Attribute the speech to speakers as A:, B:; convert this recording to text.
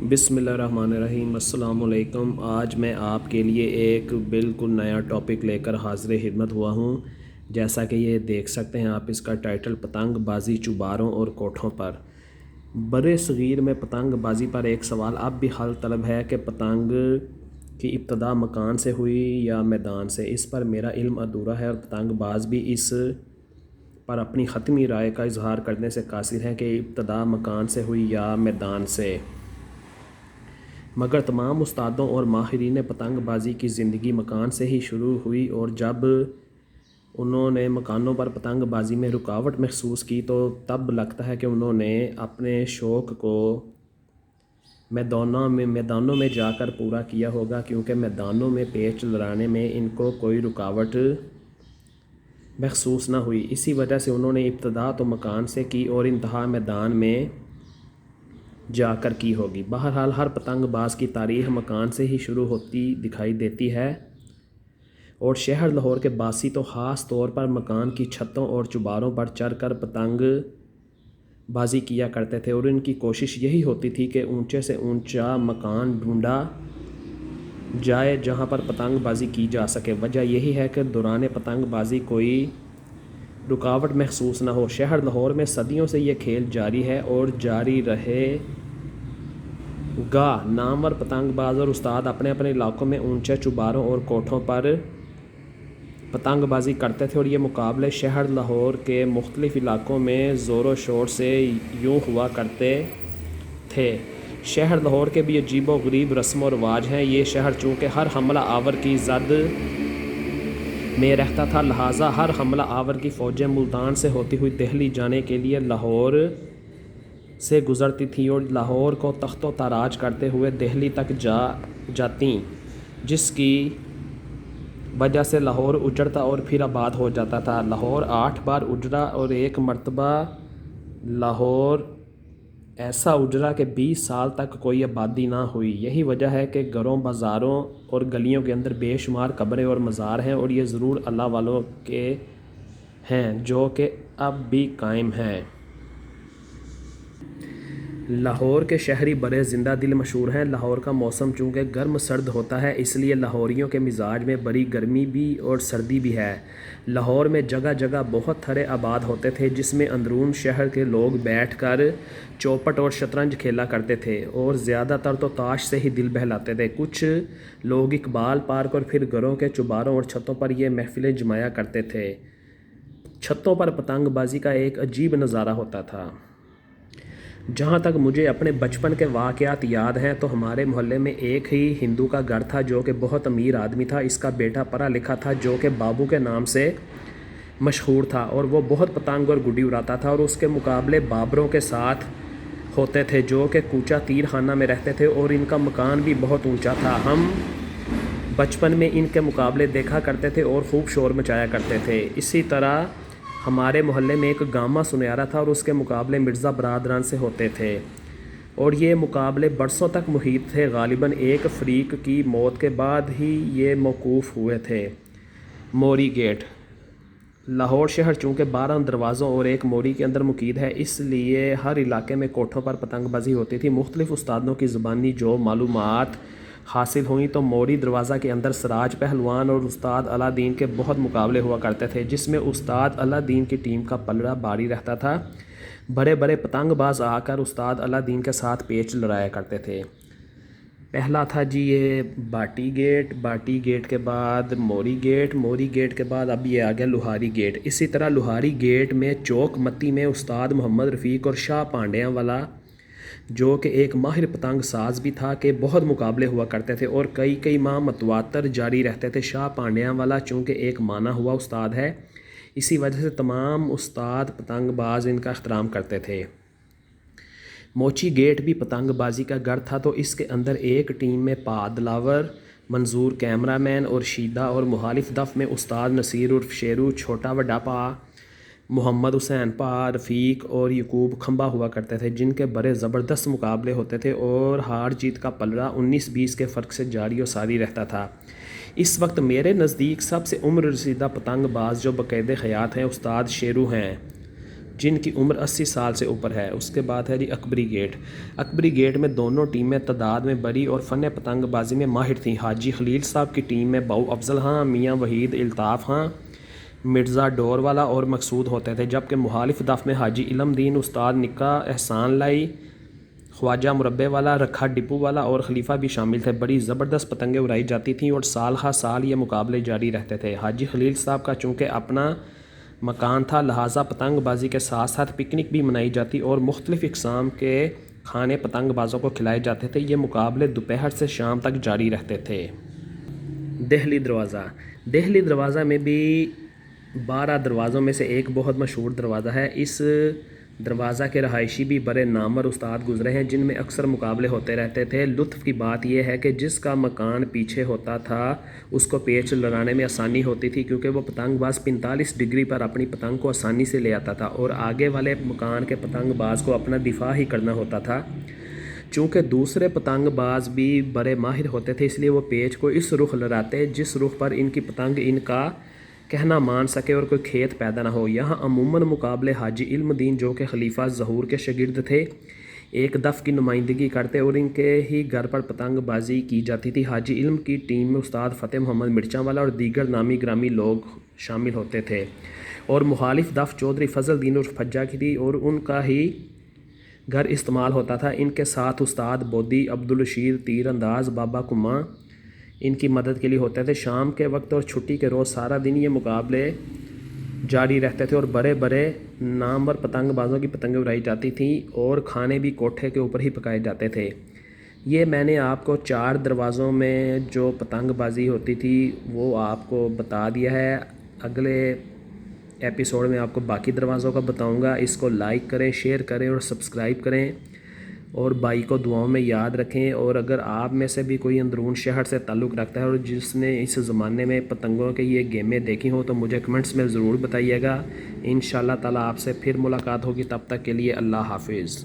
A: بسم اللہ الرحمن الرحیم۔ السلام علیکم۔ آج میں آپ کے لیے ایک بالکل نیا ٹاپک لے کر حاضر خدمت ہوا ہوں۔ جیسا کہ یہ دیکھ سکتے ہیں آپ، اس کا ٹائٹل پتنگ بازی چوباروں اور کوٹھوں پر۔ برِ صغیر میں پتنگ بازی پر ایک سوال اب بھی حل طلب ہے کہ پتنگ کی ابتدا مکان سے ہوئی یا میدان سے۔ اس پر میرا علم ادھورا ہے اور پتنگ باز بھی اس پر اپنی حتمی رائے کا اظہار کرنے سے قاصر ہیں کہ ابتدا مکان سے ہوئی یا میدان سے۔ مگر تمام استادوں اور ماہرین پتنگ بازی کی زندگی مکان سے ہی شروع ہوئی، اور جب انہوں نے مکانوں پر پتنگ بازی میں رکاوٹ محسوس کی تو تب لگتا ہے کہ انہوں نے اپنے شوق کو میدانوں میں جا کر پورا کیا ہوگا، کیونکہ میدانوں میں پیچ لڑانے میں ان کو کوئی رکاوٹ محسوس نہ ہوئی۔ اسی وجہ سے انہوں نے ابتدا تو مکان سے کی اور انتہا میدان میں جا کر کی ہوگی۔ بہرحال ہر پتنگ باز کی تاریخ مکان سے ہی شروع ہوتی دکھائی دیتی ہے، اور شہر لاہور کے باسی تو خاص طور پر مکان کی چھتوں اور چوباروں پر چڑھ کر پتنگ بازی کیا کرتے تھے، اور ان کی کوشش یہی ہوتی تھی کہ اونچے سے اونچا مکان ڈھونڈا جائے جہاں پر پتنگ بازی کی جا سکے۔ وجہ یہی ہے کہ دوران پتنگ بازی کوئی رکاوٹ محسوس نہ ہو۔ شہر لاہور میں صدیوں سے یہ کھیل جاری ہے اور جاری رہے گا۔ نامور پتنگ باز اور استاد اپنے اپنے علاقوں میں اونچے چوباروں اور کوٹھوں پر پتنگ بازی کرتے تھے، اور یہ مقابلے شہر لاہور کے مختلف علاقوں میں زور و شور سے یوں ہوا کرتے تھے۔ شہر لاہور کے بھی عجیب و غریب رسم و رواج ہیں۔ یہ شہر چونکہ ہر حملہ آور کی زد میں رہتا تھا، لہٰذا ہر حملہ آور کی فوجیں ملتان سے ہوتی ہوئی دہلی جانے کے لیے لاہور سے گزرتی تھیں اور لاہور کو تخت و تاراج کرتے ہوئے دہلی تک جاتیں، جس کی وجہ سے لاہور اجڑتا اور پھر آباد ہو جاتا تھا۔ لاہور 8 بار اجڑا اور ایک مرتبہ لاہور ایسا اجڑا کہ 20 سال تک کوئی آبادی نہ ہوئی۔ یہی وجہ ہے کہ گھروں، بازاروں اور گلیوں کے اندر بے شمار قبریں اور مزار ہیں، اور یہ ضرور اللہ والوں کے ہیں جو کہ اب بھی قائم ہیں۔ لاہور کے شہری بڑے زندہ دل مشہور ہیں۔ لاہور کا موسم چونکہ گرم سرد ہوتا ہے، اس لیے لاہوریوں کے مزاج میں بڑی گرمی بھی اور سردی بھی ہے۔ لاہور میں جگہ جگہ بہت تھڑے آباد ہوتے تھے، جس میں اندرون شہر کے لوگ بیٹھ کر چوپٹ اور شطرنج کھیلا کرتے تھے، اور زیادہ تر تو تاش سے ہی دل بہلاتے تھے۔ کچھ لوگ اقبال پارک اور پھر گھروں کے چوباروں اور چھتوں پر یہ محفلیں جمایا کرتے تھے۔ چھتوں پر پتنگ بازی کا ایک عجیب نظارہ ہوتا تھا۔ جہاں تک مجھے اپنے بچپن کے واقعات یاد ہیں تو ہمارے محلے میں ایک ہی ہندو کا گھر تھا جو کہ بہت امیر آدمی تھا۔ اس کا بیٹا پڑھا لکھا تھا جو کہ بابو کے نام سے مشہور تھا، اور وہ بہت پتنگ اور گڈی اڑاتا تھا، اور اس کے مقابلے بابروں کے ساتھ ہوتے تھے جو کہ کوچہ تیر خانہ میں رہتے تھے، اور ان کا مکان بھی بہت اونچا تھا۔ ہم بچپن میں ان کے مقابلے دیکھا کرتے تھے اور خوب شور مچایا کرتے تھے۔ اسی طرح ہمارے محلے میں ایک گاما سنیارا تھا، اور اس کے مقابلے مرزا برادران سے ہوتے تھے، اور یہ مقابلے برسوں تک محیط تھے۔ غالباً ایک فریق کی موت کے بعد ہی یہ موقوف ہوئے تھے۔ موری گیٹ۔ لاہور شہر چونکہ 12 دروازوں اور ایک موری کے اندر مقید ہے، اس لیے ہر علاقے میں کوٹھوں پر پتنگ بازی ہوتی تھی۔ مختلف استادوں کی زبانی جو معلومات حاصل ہوئیں تو موری دروازہ کے اندر سراج پہلوان اور استاد علا دین کے بہت مقابلے ہوا کرتے تھے، جس میں استاد علا دین کی ٹیم کا پلڑا بھاری رہتا تھا۔ بڑے بڑے پتنگ باز آ کر استاد علا دین کے ساتھ پیچ لڑایا کرتے تھے۔ پہلا تھا جی یہ باٹی گیٹ، باٹی گیٹ کے بعد موری گیٹ، موری گیٹ کے بعد اب یہ آ گیا لوہاری گیٹ۔ اسی طرح لوہاری گیٹ میں چوک متی میں استاد محمد رفیق اور شاہ پانڈیاں والا جو کہ ایک ماہر پتنگ ساز بھی تھا کے بہت مقابلے ہوا کرتے تھے، اور کئی ماہ متواتر جاری رہتے تھے۔ شاہ پانڈیاں والا چونکہ ایک مانا ہوا استاد ہے، اسی وجہ سے تمام استاد پتنگ باز ان کا احترام کرتے تھے۔ موچی گیٹ بھی پتنگ بازی کا گھر تھا، تو اس کے اندر ایک ٹیم میں پا دلاور، منظور کیمرہ مین اور شیدہ، اور مخالف دف میں استاد نصیر عرف شیرو، چھوٹا وڈا پا، محمد حسین پا، رفیق اور یعقوب کھمبا ہوا کرتے تھے، جن کے بڑے زبردست مقابلے ہوتے تھے، اور ہار جیت کا پلڑا 19-20 کے فرق سے جاری و ساری رہتا تھا۔ اس وقت میرے نزدیک سب سے عمر رسیدہ پتنگ باز جو بقید حیات ہیں استاد شیرو ہیں، جن کی عمر 80 سال سے اوپر ہے۔ اس کے بعد ہے جی اکبری گیٹ۔ اکبری گیٹ میں دونوں ٹیمیں تعداد میں بڑی اور فن پتنگ بازی میں ماہر تھیں۔ حاجی خلیل صاحب کی ٹیم میں باؤ افضل خان، میاں وحید الطاف خان، مرزا ڈور والا اور مقصود ہوتے تھے، جبکہ مخالف دف میں حاجی علم دین، استاد نکا، احسان لائی، خواجہ مربے والا، رکھا ڈپو والا اور خلیفہ بھی شامل تھے۔ بڑی زبردست پتنگیں اڑائی جاتی تھیں اور سال ہر سال یہ مقابلے جاری رہتے تھے۔ حاجی خلیل صاحب کا چونکہ اپنا مکان تھا، لہٰذا پتنگ بازی کے ساتھ ساتھ پکنک بھی منائی جاتی اور مختلف اقسام کے کھانے پتنگ بازوں کو کھلائے جاتے تھے۔ یہ مقابلے دوپہر سے شام تک جاری رہتے تھے۔ دہلی دروازہ۔ دہلی دروازہ میں بھی 12 دروازوں میں سے ایک بہت مشہور دروازہ ہے۔ اس دروازہ کے رہائشی بھی بڑے نامور استاد گزرے ہیں، جن میں اکثر مقابلے ہوتے رہتے تھے۔ لطف کی بات یہ ہے کہ جس کا مکان پیچھے ہوتا تھا اس کو پیچ لگانے میں آسانی ہوتی تھی، کیونکہ وہ پتنگ باز 45 ڈگری پر اپنی پتنگ کو آسانی سے لے آتا تھا اور آگے والے مکان کے پتنگ باز کو اپنا دفاع ہی کرنا ہوتا تھا۔ چونکہ دوسرے پتنگ باز بھی بڑے ماہر ہوتے تھے، اس لیے وہ پیچ کو اس رخ لڑاتے جس رخ پر ان کی پتنگ ان کا کہنا مان سکے اور کوئی کھیت پیدا نہ ہو۔ یہاں عموماً مقابلے حاجی علم دین، جو کہ خلیفہ ظہور کے شاگرد تھے، ایک دف کی نمائندگی کرتے اور ان کے ہی گھر پر پتنگ بازی کی جاتی تھی۔ حاجی علم کی ٹیم میں استاد فتح محمد مرچاں والا اور دیگر نامی گرامی لوگ شامل ہوتے تھے، اور مخالف دف چودھری فضل دین اور فجا کی تھی اور ان کا ہی گھر استعمال ہوتا تھا۔ ان کے ساتھ استاد بودی، عبدالرشید تیر انداز، بابا کما ان کی مدد کے لیے ہوتے تھے۔ شام کے وقت اور چھٹی کے روز سارا دن یہ مقابلے جاری رہتے تھے اور بڑے بڑے نامور پتنگ بازوں کی پتنگیں اڑائی جاتی تھیں اور کھانے بھی کوٹھے کے اوپر ہی پکائے جاتے تھے۔ یہ میں نے آپ کو 4 دروازوں میں جو پتنگ بازی ہوتی تھی وہ آپ کو بتا دیا ہے۔ اگلے ایپیسوڈ میں آپ کو باقی دروازوں کا بتاؤں گا۔ اس کو لائک کریں، شیئر کریں اور سبسکرائب کریں، اور بھائی کو دعاؤں میں یاد رکھیں۔ اور اگر آپ میں سے بھی کوئی اندرون شہر سے تعلق رکھتا ہے اور جس نے اس زمانے میں پتنگوں کے یہ گیمیں دیکھی ہوں تو مجھے کمنٹس میں ضرور بتائیے گا۔ انشاءاللہ تعالیٰ آپ سے پھر ملاقات ہوگی، تب تک کے لیے اللہ حافظ۔